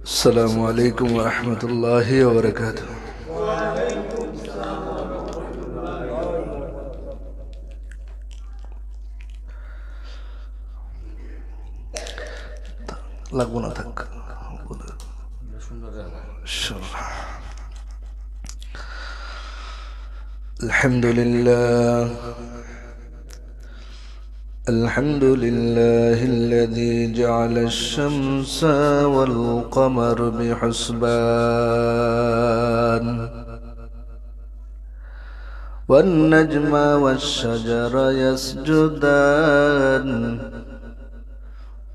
السلام علیکم ورحمۃ اللہ وبرکاتہ۔ লাগবো না থাক। الحمد لله الذي جعل الشمس والقمر بحسبان والنجم والشجر يسجدان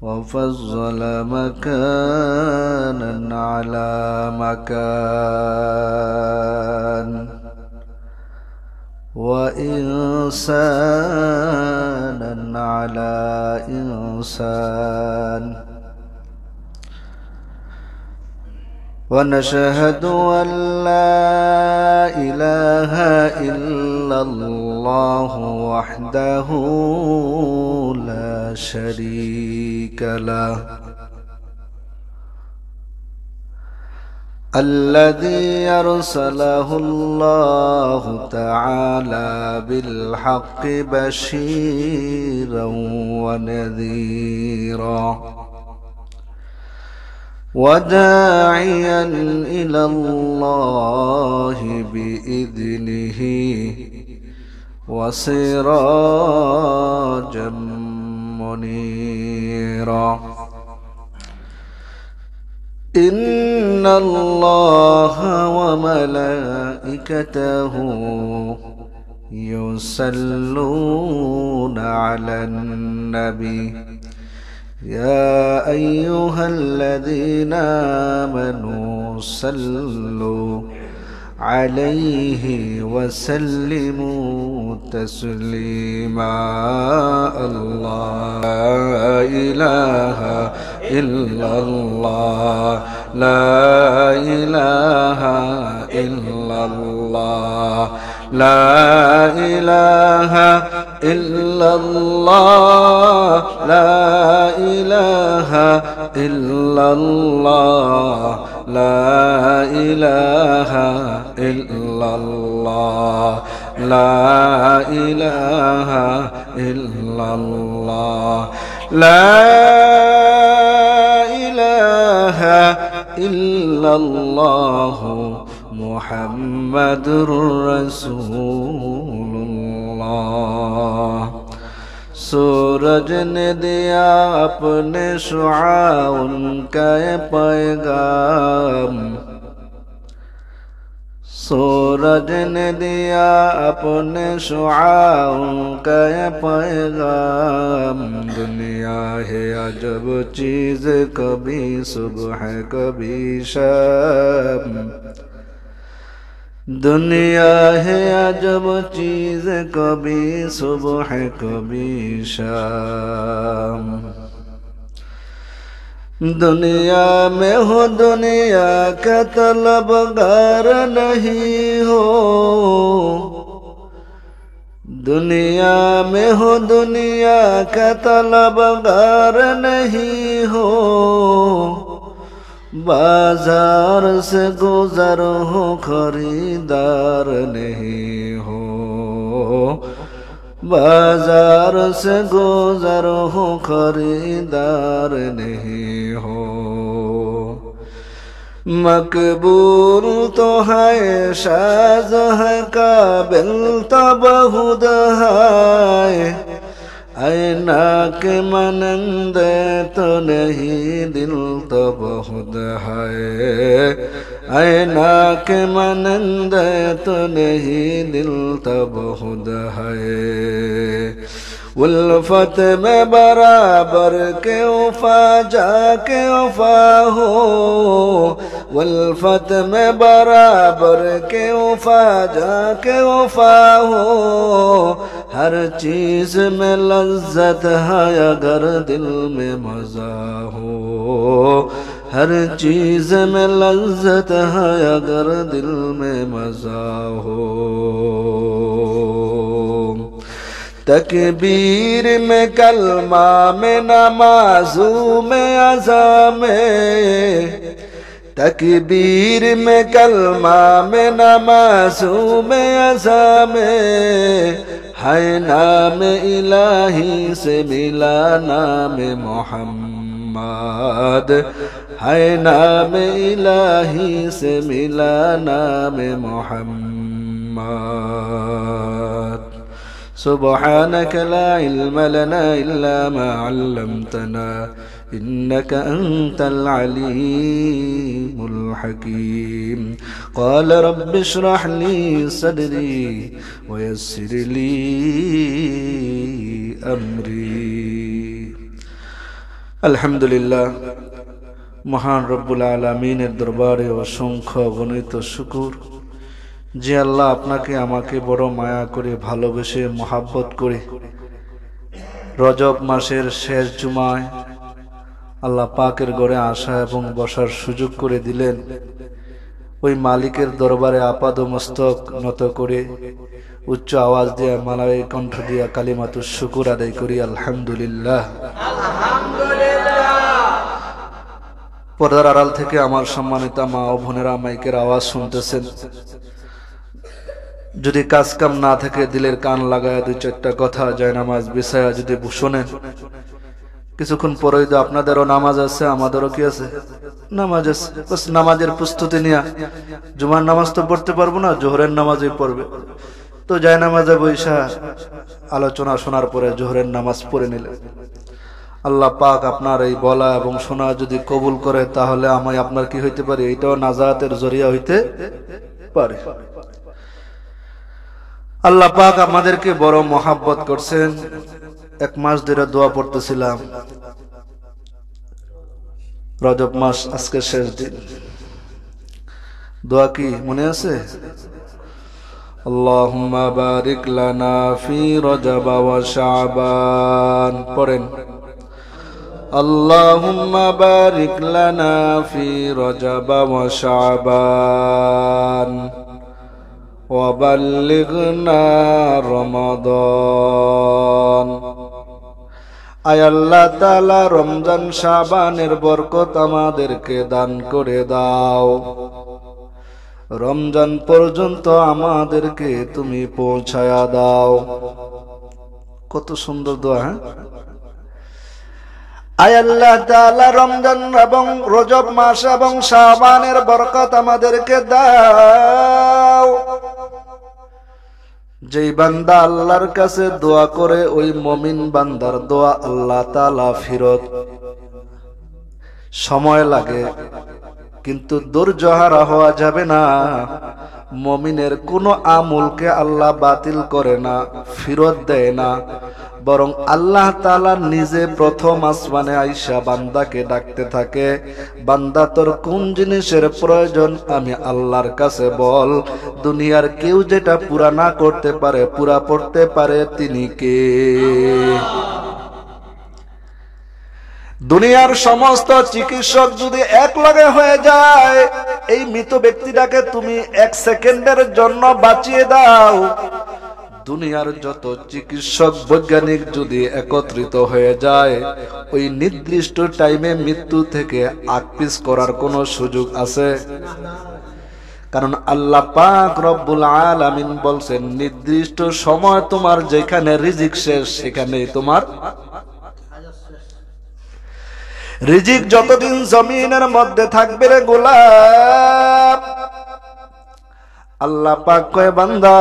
وفضل مكانا على مكان وإنسانا على إنسان ونشهد أن لا إله إلا الله وحده لا شريك له الذي أرسله الله تعالى بالحق بشيرا ونذيرا وداعيا إلى الله بإذنه وسراجا منيرا إن الله وملائكته يصلون على النبي يا أيها الذين آمنوا صلوا عليه وسلموا تسليما الله لا إله إلا الله لا إله إلا الله لا إله إلا الله لا إله إلا الله لا إله إلا الله لا إله إلا الله لا إله إلا الله محمد رسول اللہ۔ سورج نے دیا اپنے شعاع ان کا پیغام، سورج نے دیا اپنے شعاع ان کا پیغام، دنیا ہے عجب چیز کبھی صبح کبھی شام، دنیا ہے عجب چیز کبھی صبح کبھی شام، دنیا میں ہو دنیا کا طلبگار نہیں ہو، دنیا میں ہو دنیا کا طلبگار نہیں ہو، بازار سے گزر ہو خریدار نہیں ہو، بازار سے گزر ہو خریدار نہیں ہو، مقبول تو ہے شاذ ہے قابل تو بہت ہے، ایناک مانند تو نہیں دل تو بہت ہے، ایناک مانند تو نہیں دل تو بہت ہے، الفت میں برابر کے وفا جا کے وفا ہو، الفت میں برابر کے وفا جا کے وفا ہو، ہر چیز میں لذت ہے اگر دل میں مزہ ہو، ہر چیز میں لذت ہے اگر دل میں مزہ ہو، تکبیر میں کلمہ میں نمازوں میں عزا میں तकबीर में कलमा में नमाज़ों में अज़ा में है नाम इलाही से मिला नाम मोहम्मद, है नाम इलाही से मिला नाम मोहम्मद। सुब्हानक ला इल्म लना इल्ला मा अल्लमतना इन्नका अंतल अलीमुल हकीम। क़ाल रब्बि इश्रह ली सदरी व यस्सिर ली अमरी। अल्हम्दुलिल्लाह, महान रब्बुल आलामीনের দরবারে অসংখ্য গণিত শুকর যে আল্লাহ আপনাকে আমাকে বড় মায়া করে ভালোবেসে মোহাব্বত করে রজব মাসের শেষ জুমায় আল্লাহ পাকের ঘরে আসা এবং বসার সুযোগ করে দিলেন। ওই মালিকের দরবারে আপাদমস্তক নত করে উচ্চ আওয়াজ দিয়ে মালায়ে কণ্ঠ দিয়ে কালিমাতুশ শুকর আদায় করি আলহামদুলিল্লাহ। পর্দার আড়াল থেকে আমার সম্মানিত মা ও বোনেরা মাইকের আওয়াজ শুনতেছেন, যদি কাজ কাম না থাকে দিলের কান লাগায় দুই চারটা কথা জায়নামাজ বিছায়া যদি শোনেন, কিছুক্ষণ পরে তো আপনাদেরও নামাজ আছে, আমাদেরও কি আছে, নামাজ আছে। বাস নামাজের প্রস্তুতি নিয়ে, জুমার নামাজ তো পড়তে পারবো না, জোহরের নামাজই পড়বে, তো জায়নামাজে বৈশা আলোচনা শোনার পরে জোহরের নামাজ পড়ে নিলেন। আল্লাহ পাক আপনার এই বলা এবং শোনা যদি কবুল করে তাহলে আমি আপনার কি হইতে পারি, এটাও নাজাতের জরিয়া হইতে পারে। আল্লাহ পাক আমাদেরকে বড় মহাব্বত করছেন। এক মাস ধরে দোয়া পড়তেছিলাম, রজব মাস আজকে শেষ দিন, দোয়া কি মনে আছে? আল্লাহুম্মা বারিক লানা ফি রজব ওয়া শাবান, পড়েন আল্লাহুম্মা বারিক লানা ফি রজব ওয়া শাবান ওয়া বাল্লিগনা রমাদান। আয় আল্লাহ তাআলা, রমজান শাবানের বরকত আমাদেরকে দান করে দাও, রমজান পর্যন্ত আমাদেরকে তুমি পৌঁছায়া দাও। কত সুন্দর দোয়া, হ্যাঁ? আয় আল্লাহ তাআলা, রমজান এবং রজব মাস এবং শাবানের বরকত আমাদেরকে দাও। যেই বান্দা আল্লাহর কাছে দোয়া করে ওই মুমিন বান্দার দোয়া আল্লাহ তাআলা ফিরত, সময় লাগে কিন্তু ধৈর্যহারা হওয়া যাবে না। মুমিনের কোনো আমলকে আল্লাহ বাতিল করে না, ফিরত দেয় না, বরং আল্লাহ তাআলা নিজে প্রথম আসমানে আইসা বান্দাকে ডাকতে থাকে, বান্দা তোর কোন জিনিসের প্রয়োজন আমি আল্লাহর কাছে বল। দুনিয়ার কেউ যেটা পুরা না করতে পারে, পুরা করতে পারে তিনি কে? দুনিয়ার সমস্ত চিকিৎসক যদি এক লগে হয়ে যায়, এই মৃত ব্যক্তিটাকে তুমি এক সেকেন্ডের জন্য বাঁচিয়ে দাও। দুনিয়ার যত চিকিৎসক বৈজ্ঞানিক যদি একত্রিত হয়ে যায়, ওই নির্দিষ্ট টাইমে মৃত্যু থেকে আগপিছ করার কোনো সুযোগ আছে? কারণ আল্লাহ পাক রব্বুল আলামিন বলছেন, নির্দিষ্ট সময় তোমার যেখানে রিজিক শেষ সেখানেই তোমার রিজিক। যতদিন জমিনের মধ্যে থাকবে রে গোলাম, আল্লাহ পাক কয় বান্দা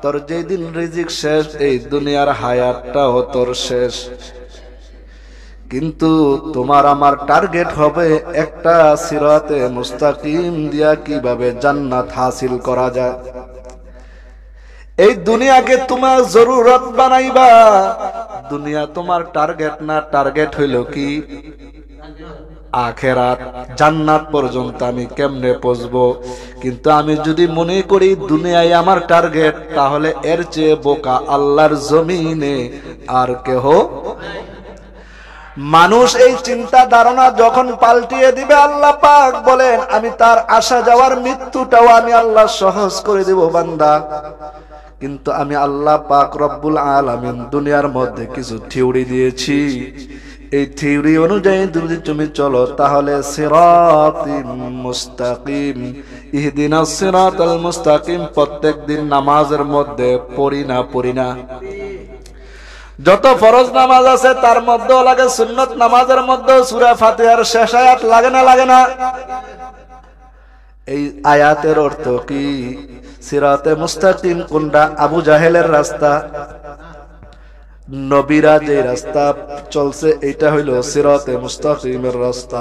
তোর যেদিন রিজিক শেষ, এই দুনিয়ার হায়াতটাও তোর শেষ। কিন্তু তোমার আমার টার্গেট হবে একটা সিরাতে মুস্তাকিম দিয়া কিভাবে জান্নাত হাসিল করা যায়। এই দুনিয়াকে তোমার জরুরত বানাইবা, দুনিয়া তোমার টার্গেট না, টার্গেট হইল কি আখিরাত, জান্নাত পর্যন্ত আমি কেমনে পৌঁছবো। কিন্তু আমি যদি মনে করি দুনিয়ায় আমার টার্গেট, তাহলে এর চেয়ে বোকা আল্লাহর জমিনে আর কেহ। মানুষ এই চিন্তা ধারণা যখন পাল্টিয়ে দিবে, আল্লাহ পাক বলেন আমি তার আসা যাওয়ার মৃত্যুটাও আমি আল্লাহ সহজ করে দেব বান্দা। কিন্তু আমি আল্লাহ পাক রব্বুল আলামিন দুনিয়ার মধ্যে কিছু থিওরি দিয়েছি, এই থিওরি অনুযায়ী যদি তুমি চলো তাহলে সিরাতিম মুস্তাকিম, ইহদিনাস সিরাতাল মুস্তাকিম প্রত্যেক দিন নামাজের মধ্যে পড়ি না যত ফরজ নামাজ আছে তার মধ্যেও লাগে, সুন্নত নামাজের মধ্যেও সূরা ফাতিহার শেষ আয়াত লাগে না? এই আয়াতের অর্থ কি? সিরাতে মুস্তাকিম কোনটা? আবু জাহেলের রাস্তা, নবীরা যে রাস্তা চলছে এটা হইল সিরাতে মুস্তাকিমের রাস্তা।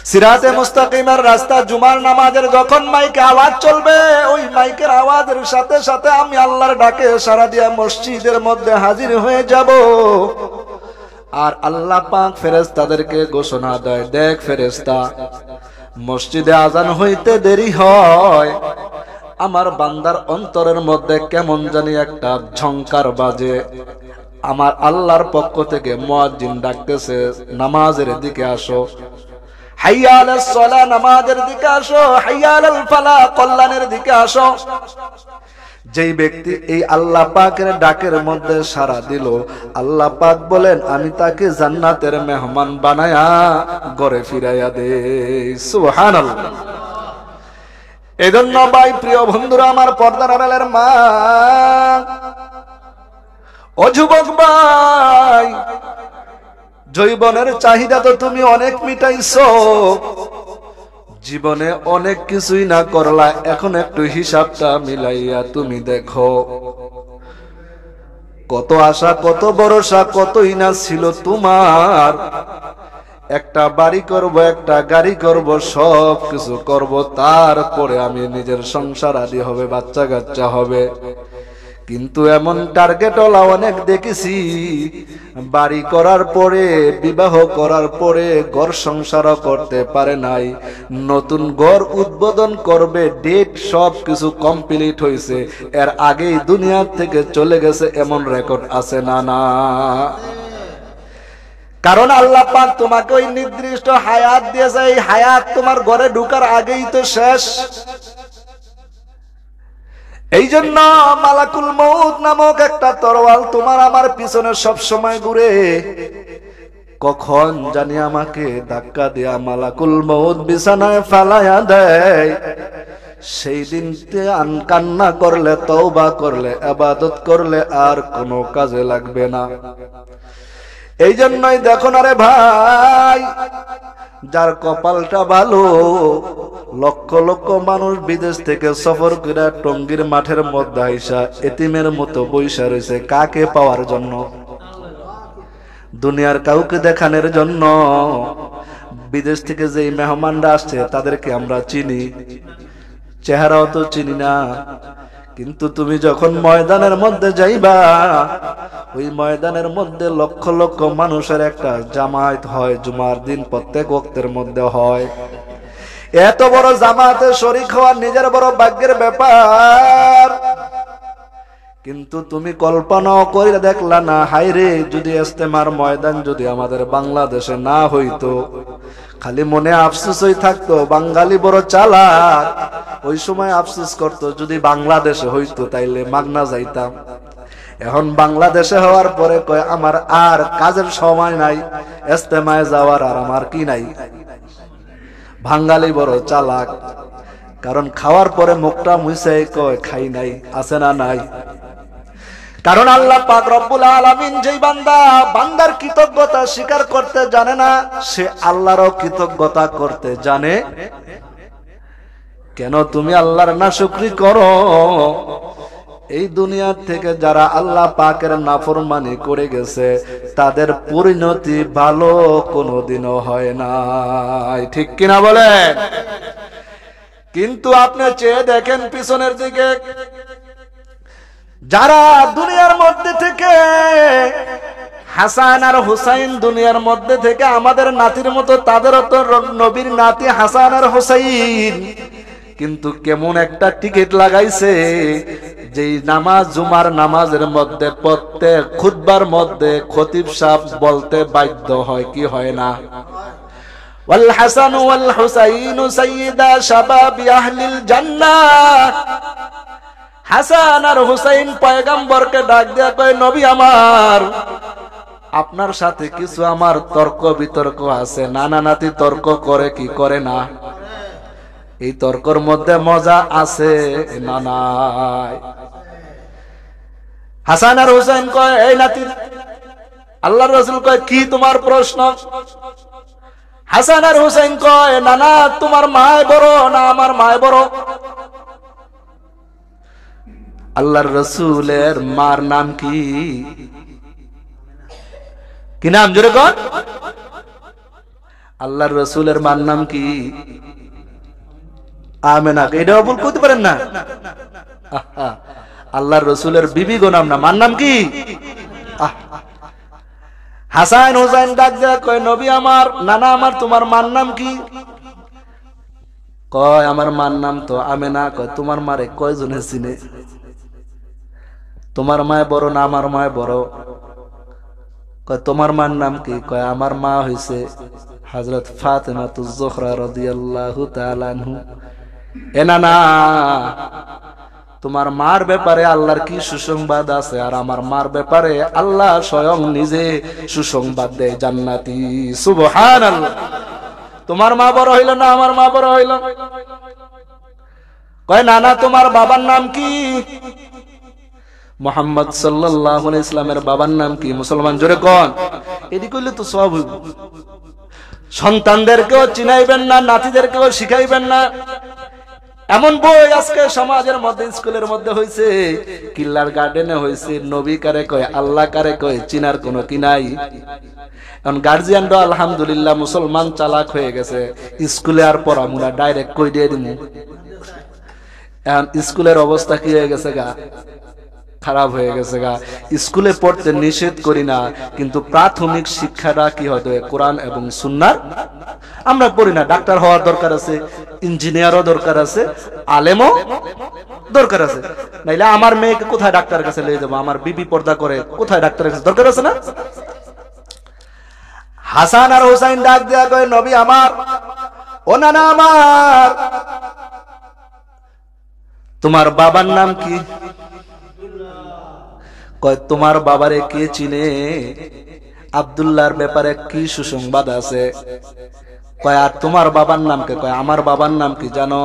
সিরাতে মুস্তাকিমের রাস্তা জুমার নামাজের যখন মাইকে আওয়াজ চলবে, ওই মাইকের আওয়াজের সাথে সাথে আমি আল্লাহর ডাকে সাড়া দিয়া মসজিদের মধ্যে হাজির হয়ে যাব। আর আল্লাহ পাক ফেরেশতাদেরকে ঘোষণা দেয়, দেখ ফেরেশতা, মসজিদে আজান হইতে দেরি হয়, আমার বান্দার অন্তরের মধ্যে কেমন জানি একটা ঝংকার বাজে, আমার আল্লাহর পক্ষ থেকে মুয়াজ্জিন ডাকতেছে নামাজের দিকে আসো, হাইয়া আলাস সালাহ নামাজের দিকে আসো, হাইয়া আলাল ফালাহ কল্যাণের দিকে আসো। যেই ব্যক্তি এই আল্লাহ পাকের ডাকের মধ্যে সাড়া দিল, আল্লাহ পাক বলেন আমি তাকে জান্নাতের মেহমান বানায়া ঘরে ফিরাইয়া দেই। সুবহানাল্লাহ। এজন্য ভাই প্রিয় বন্ধুরা আমার, পর্দার আড়ালের মা ও যুবক ভাই, জীবনের চাহিদা তো তুমি অনেক মিটাইছো, জীবনে অনেক কিছুই না করলা, এখন একটু হিসাবটা মিলাইয়া তুমি দেখো কত আশা, কত ভরসা, কতই না ছিল তোমার। একটা বাড়ি করব, একটা গাড়ি করব, সব কিছু করব, তারপরে আমি নিজের সংসার আদি হবে, বাচ্চা কাচ্চা হবে। কিন্তু এমন টার্গেট ওলা অনেক দেখেছি, বাড়ি করার পরে, বিবাহ করার পরে ঘর সংসারও করতে পারে নাই, নতুন ঘর উদ্বোধন করবে, ডেট সব কিছু কমপ্লিট হয়েছে, এর আগেই দুনিয়া থেকে চলে গেছে, এমন রেকর্ড আছে না? না। কারণ আল্লাহ পাক তোমাকে ওই নির্দিষ্ট হায়াত দিয়েছে, এই হায়াত তোমার ঘরে ঢুকার আগেই তো শেষ। এই জন্য মালাকুল মউত নামক একটা তরোয়াল তোমার আমার পিছনে সব সময় ঘুরে, কখন জানি আমাকে ধাক্কা দেয়া মালাকুল মউত বিছানায় ফালায়া দেয়। সেই দিন কান্না করলে, তওবা করলে, ইবাদত করলে আর কোনো কাজে লাগবে না। এই জন্যই দেখো না রে ভাই, যার কপালটা ভালো, লক্ষ লক্ষ মানুষ বিদেশ থেকে সফর করে টঙ্গীর মাঠের মধ্যে আইসা এতিমের মতো বইসা রয়েছে, কাকে পাওয়ার জন্য? দুনিয়ার কাউকে দেখানোর জন্য। বিদেশ থেকে যে মেহমানরা আসছে তাদেরকে আমরা চিনি, চেহারাও তো চিনি না, কিন্তু তুমি যখন ময়দানের মধ্যে যাইবা, ওই ময়দানের মধ্যে লক্ষ লক্ষ মানুষের একটা জামায়াত হয়, জুমার দিন প্রত্যেক ওয়াক্তের মধ্যে হয়। এত বড় জামাতে শরীক হওয়া নিজের বড় ভাগ্যের ব্যাপার। কিন্তু তুমি কল্পনাও করে দেখলা না, হায়রে যদি ইজতেমার ময়দান যদি আমাদের বাংলাদেশে না হইতো, খালি মনে আফসোস হই থাকতো, বাঙালি বড় চালাক, ওই সময় আফসোস করতো যদি বাংলাদেশে হইতো তাইলে মাগনা যাইতাম। এখন বাংলাদেশে হওয়ার পরে কয় আমার আর কাজের সময় নাই, ইজতেমায় যাওয়ার আর আমার কি নাই। বাঙালি বড় চালাক, কারণ খাওয়ার পরে মুখটা মুছাই কয় খাই নাই, আছে না নাই? কারণ আল্লাহ পাক রব্বুল আলামিন যেই বান্দার কৃতজ্ঞতা স্বীকার করতে জানে না, সে আল্লাহরও কৃতজ্ঞতা করতে জানে। কেন তুমি আল্লাহর নাশুকরি করো? এই দুনিয়ার থেকে যারা আল্লাহ পাকের নাফরমানি করে গেছে, তাদের পরিণতি ভালো কোনোদিনও হয় না, ঠিক কিনা বলেন? কিন্তু আপনি চেয়ে দেখেন পিছনের দিকে, যারা দুনিয়ার মধ্যে থেকে হাসান আর হুসাইন দুনিয়ার মধ্যে থেকে আমাদের নাতির মতো, তাদেরও তো নবীর নাতি হাসান আর হুসাইন, কিন্তু কেমন একটা টিকিট লাগাইছে, যেই নামাজ জুমার নামাজের মধ্যে প্রত্যেক খুতবার মধ্যে খতিব সাহেব বলতে বাধ্য হয়, কি হয় না? ওয়াল হাসান ওয়াল হুসাইন সাইয়্যিদা শাবাবি আহলিল জান্নাহ। হাসান আর হুসাইন পয়গম্বরকে ডাক দেয়া কয়, নবী আমার, আপনার সাথে কিছু আমার তর্ক বিতর্ক আছে, নানা নাতি তর্ক করে কি করে না? এই তর্কর মধ্যে মজা আছে না নাই? হাসান আর হুসাইন কয়, এই নাতি, আল্লাহর রাসূল কয় কি তোমার প্রশ্ন? হাসান আর হুসাইন কয়, নানা তোমার মায় বড় না আমার মায় বড়? আল্লাহর রাসূলের মার নাম কি? কি নাম জোরে কোন? আল্লাহর রাসূলের মার নাম কি? আমেনা। এটাও ভুল করতে পারেন না। আল্লাহর রাসূলের বিবি গো নাম না, মার নাম কি? হাসান হুসাইন ডাক দেয়া কয়, নবী আমার, নানা আমার, তোমার মার নাম কি? কয় আমার মার নাম তো আমেনা। কয় তোমার মারে কয়জনে চিনে? তোমার মায় বড় না আমার মায় বড়? কয় তোমার মার নাম কি? কয় আমার মা হইছে হযরত ফাতেমাতুজ জোহরা রাদিয়াল্লাহু তাআলা আনহু। এ নানা, তোমার মার ব্যাপারে আল্লাহর কি সুসংবাদ আছে? আর আমার মার ব্যাপারে আল্লাহ স্বয়ং নিজে সুসংবাদ দেয়, জান্নাতি। সুবহানাল্লাহ। তোমার মা বড় হইল না আমার মা বড় হইল? কয় নানা তোমার বাবার নাম কি? মুহাম্মদ সাল্লাল্লাহু আলাইহি ইসলামের বাবার নাম কি? মুসলমান জোরে কোন? এটি কইলে তো সব হইব। সন্তানদেরকেও চিনাইবেন না, নাতিদেরকেও শিখাইবেন না। এমন বই আজকে সমাজের মধ্যে, স্কুলের মধ্যে হইছে, কিল্লার গার্ডেনে হইছে, নবী কারে কয় আল্লাহ কারে কয় চিনার কোনো কি নাই। এখন গার্জিয়ানরা আলহামদুলিল্লাহ মুসলমান চালাক হয়ে গেছে, স্কুলে আর পড়ামু না, ডাইরেক্ট কই দিয়ে দিমু। এখন স্কুলের অবস্থা কি হয়ে গেছে গা? খারাপ হয়ে গেছে গা। স্কুলে পড়তে নিষেধ করি না, কিন্তু প্রাথমিক শিক্ষাটা কি হতে হবে? কোরআন এবং সুন্নাহর। আমরা পড়ি না। ডাক্তার হওয়ার দরকার আছে, ইঞ্জিনিয়ারও দরকার আছে, আলেমও দরকার আছে। নাইলে আমার মেয়েকে কোথায় ডাক্তারের কাছে নিয়ে যাবো? আমার বিবি পর্দা করে, কোথায় ডাক্তারের কাছে দরকার আছে না? হাসান আর হুসাইন ডাক দেয়া কয়, নবী আমার, ও নানা আমার, তোমার বাবার নাম কি? কয় তোমার বাবারে কে চিনে? আব্দুল্লাহর ব্যাপারে কি সুসংবাদ আছে? কয় আর তোমার বাবার নাম কে? কয় আমার বাবার নাম কি জানো?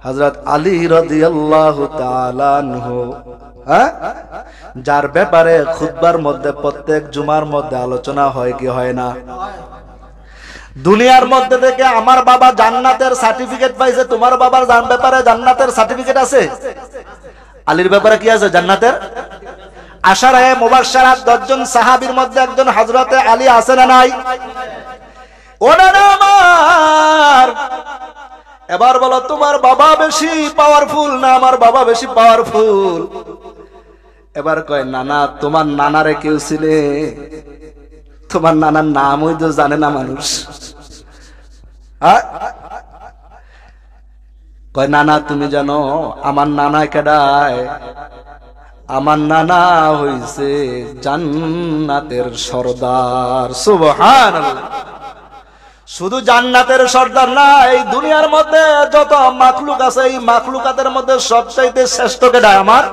হযরত আলী রাদিয়াল্লাহু তাআলা আনহু। যার ব্যাপারে খুতবার মধ্যে প্রত্যেক জুমার মধ্যে আলোচনা হয় কি হয় না? দুনিয়ার মধ্যে থেকে আমার বাবা জান্নাতের সার্টিফিকেট পাইছে, তোমার বাবার ব্যাপারে জান্নাতের সার্টিফিকেট আছে? আলীর ব্যাপারে কি আছে জান্নাতের? আশারায়ে মুবাশশারাত 10 জন সাহাবীর মধ্যে একজন হযরতে আলী আছে না নাই? ওনারা আমার, এবার বলো তোমার বাবা বেশি পাওয়ারফুল না আমার বাবা বেশি পাওয়ারফুল? এবার কয় নানা, তোমার নানারে কেউ চিনে? তোমার নানার নামই তো জানে না মানুষ। কয় নানা তুমি জানো আমার নানা কেডায়? আমার নানা হইছে জান্নাতের সর্দার। সুবহানাল্লাহ। শুধু জান্নাতের সর্দার না, এই দুনিয়ার মধ্যে যত মাখলুক আছে, এই মাখলুকাতের মধ্যে সবচাইতে শ্রেষ্ঠ কেডা? আমার।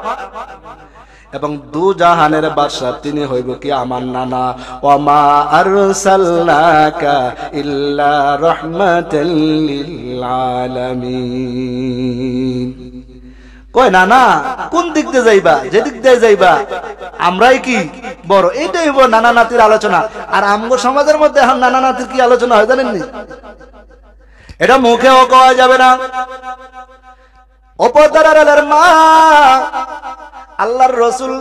এবং দু জাহানের বাদশা তিনি হইব কি? আমার নানা। ওয়ামা আরসালনাকা ইল্লা রাহমাতাল লিল আলামিন। কয় নানা কোন দিক দিয়ে যাইবা? যে দিক দিয়ে যাইবা আমরাই কি বড়, এইটাই হইব নানা নাতির আলোচনা। আর আমগো সমাজের মধ্যে এখন নানা নাতির কি আলোচনা হয় জানেননি? এটা মুখেও কওয়া যাবে না। অপরদারের মা আল্লাহর রাসূল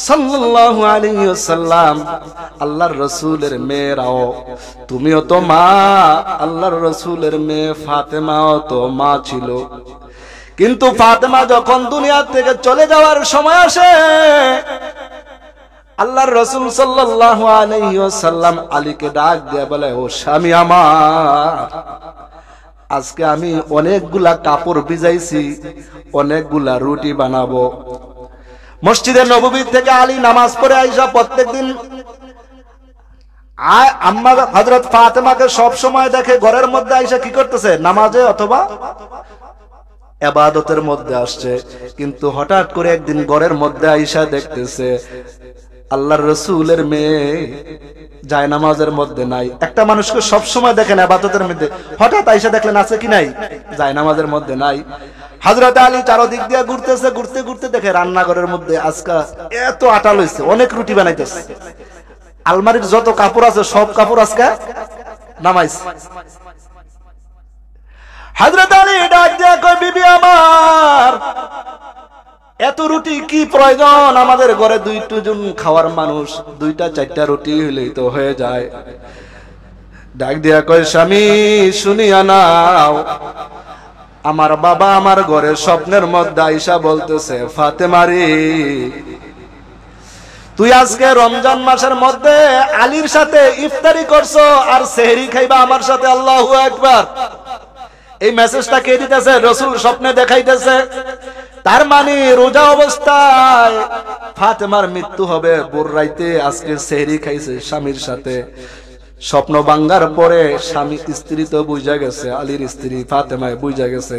সাল্লাল্লাহু আলাইহি ওয়াসাল্লাম, আল্লাহর রাসূলের মেয়েরাও, তুমিও তো মা, আল্লাহর রাসূলের মেয়ে ফাতেমাও তো মা ছিল। কিন্তু ফাতেমা যখন দুনিয়া থেকে চলে যাওয়ার সময় আসে, আল্লাহর রাসূল সাল্লাল্লাহু আলাইহি ওয়াসাল্লাম আলীকে ডাক দিয়ে বলে, ও স্বামী আমার, আজকে আমি অনেকগুলা কাপড় ভিজাইছি, অনেকগুলা রুটি বানাবো। মসজিদে নববী থেকে আলী নামাজ পড়ে আইসা প্রত্যেকদিন আম্মা হযরত ফাতেমাকে সব সময় দেখে ঘরের মধ্যে আইসা কি করতেছে? নামাজে অথবা ইবাদতের মধ্যে আসছে। কিন্তু হঠাৎ করে একদিন ঘরের মধ্যে আইসা দেখতেছে আল্লাহর রাসূলের মেয়ে জায়নামাজের মধ্যে নাই। একটা মানুষকে সব সময় দেখেন ইবাদতের মধ্যে, হঠাৎ আয়েশা দেখলেন আছে কি নাই, জায়নামাজের মধ্যে নাই। হযরত আলী চারদিক দিয়ে ঘুরতেছে, ঘুরতে ঘুরতে দেখে রান্নাঘরের মধ্যে আজকা এত আটা লইছে, অনেক রুটি বানাইতেছে। আলমারির যত কাপড় আছে সব কাপড় আজকা নামাইছে। হযরত আলী ডাক দিয়ে কয়, বিবি আমার, এত রুটি কি প্রয়োজন? আমাদের ঘরে 2 জন খাওয়ার মানুষ, 2-4টা রুটি হইলেই তো হয়ে যায়। ডাক দিয়া কয়, স্বামী শুনিয়া নাও, আমার বাবা আমার ঘরে স্বপ্নের মধ্যে আয়েশা বলতেছে, ফাতেমা রে, তুই আজকে রমজান মাসের মধ্যে আলীর সাথে ইফতারি করছো আর সেহরি খাইবা আমার সাথে। আল্লাহু আকবার। এই মেসেজটা কে দিতেছে? রাসূল স্বপ্নে দেখাইতেছে। তার মানে রোজা অবস্থায় ফাতেমার মৃত্যু হবে, ভোর রাইতে আজকে সেহরি খাইছে স্বামীর সাথে। স্বপ্ন ভাঙ্গার পরে স্বামী স্ত্রী তো বুঝা গেছে, আলীর স্ত্রী ফাতেমায় বুঝা গেছে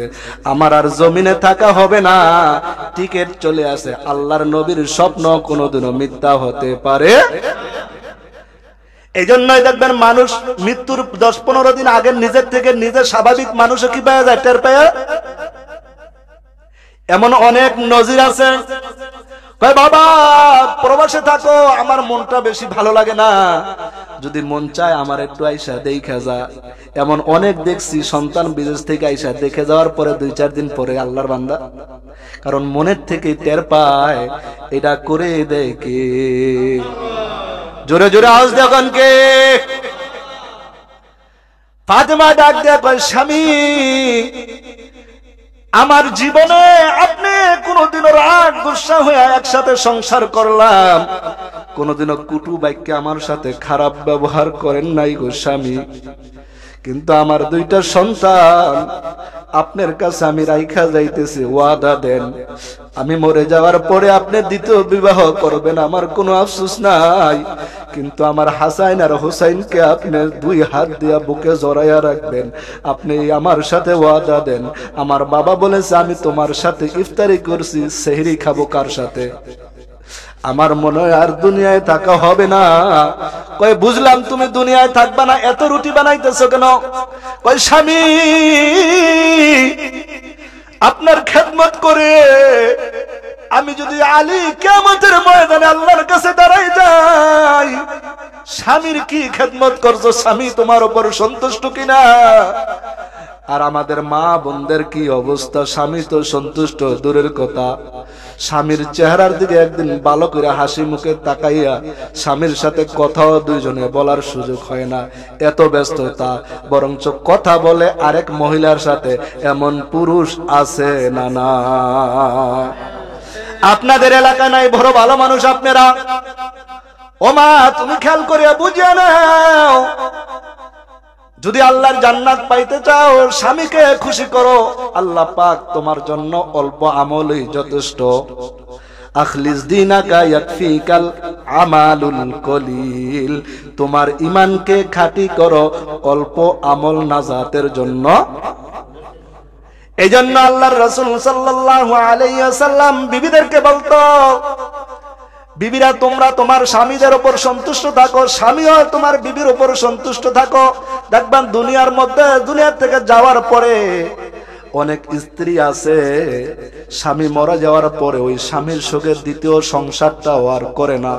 আমার আর জমিনে থাকা হবে না, টিকেট চলে আসে। আল্লাহর নবীর স্বপ্ন কোনোদিনও মিথ্যা হতে পারে। এই জন্যই দেখবেন মানুষ মৃত্যুর 10-15 দিন আগে নিজের থেকে নিজের স্বাভাবিক মানুষও কি পাওয়া যায়, টের পায়। এমন অনেক নজির আছে। কয় বাবা প্রবাসে থাকো, আমার মনটা বেশি ভালো লাগে না, যদি মন চায় আমার একটু আইসা দেখা যা। এমন অনেক দেখছি সন্তান বিদেশ থেকে আইসা দেখে যাওয়ার পরে 2-4 দিন পরে আল্লাহর বান্দা, কারণ মনের থেকে টের পায় এটা করে দেখে। জোরে জোরে আওয়াজ দেখুন কে? ফাতেমা ডাক দেয়া কয়, স্বামী আমার জীবনে আপনি কোনদিনও রাগ গুসা হয়ে একসাথে সংসার করলাম, কোনদিনও কুটু বাক্যে আমার সাথে খারাপ ব্যবহার করেন নাই গো স্বামী। কিন্তু আমার 2টা সন্তান আপনার কাছে আমি রাইখা যাইতেছি, ওয়াদা দেন আমি মরে যাওয়ার পরে আপনি দ্বিতীয় বিবাহ করবেন, আমার কোনো আফসোস নাই। কিন্তু আমার হাসাইন আর হুসাইনকে আপনি 2 হাত দিয়া বুকে জড়াইয়া রাখবেন, আপনি আমার সাথে ওয়াদা দেন। আমার বাবা বলেছে আমি তোমার সাথে ইফতারি করছি, সেহরি খাবো কার সাথে? আমার মনে হয় আর দুনিয়ায় থাকা হবে না। কয় বুঝলাম তুমি দুনিয়ায় থাকবা না, এত রুটি বানাইতেছো কেন? কয় স্বামী আপনার খেদমত করে আমি যদি আলী কিয়ামতের ময়দানে আল্লাহর কাছে দাঁড়াই যাই, স্বামীর কি খেদমত করছো, স্বামী তোমার উপর সন্তুষ্ট কিনা? আর আমাদের মা বোনদের কি অবস্থা, স্বামী তো সন্তুষ্ট দূরের কথা, স্বামীর চেহারার দিকে একদিন ভালো করে হাসি মুখে তাকাইয়া স্বামীর সাথে কথাও 2 জনে বলার সুযোগ হয় না, এত ব্যস্ততা। বরঞ্চ কথা বলে আরেক মহিলার সাথে, এমন পুরুষ আছে না? না, আপনাদের এলাকা নাই? বড় ভালো মানুষ আপনারা। ও মা তুমি খেয়াল করিয়া বুঝিয়া নাও, যদি আল্লাহর জান্নাত পাইতে চাও স্বামীকে খুশি করো, আল্লাহ পাক তোমার জন্য অল্প আমলই যথেষ্ট। আখলিস দীনাকা ইয়াকফিকাল আমালুল কলিল, তোমার ঈমানকে খাঁটি করো, অল্প আমল নাজাতের জন্য। এইজন্য আল্লাহর রাসূল সাল্লাল্লাহু আলাইহি ওয়াসাল্লাম বিবিদেরকে বলতো, বিবিরা তোমরা তোমার স্বামীদের উপর সন্তুষ্ট থাকো, স্বামীও তোমার বিবির উপর সন্তুষ্ট থাকো। দেখবেন দুনিয়ার মধ্যে, দুনিয়ার থেকে যাওয়ার পরে অনেক স্ত্রী আছে স্বামী মারা যাওয়ার পরে ওই স্বামীর সুখে দ্বিতীয় সংসারটা আর করে না।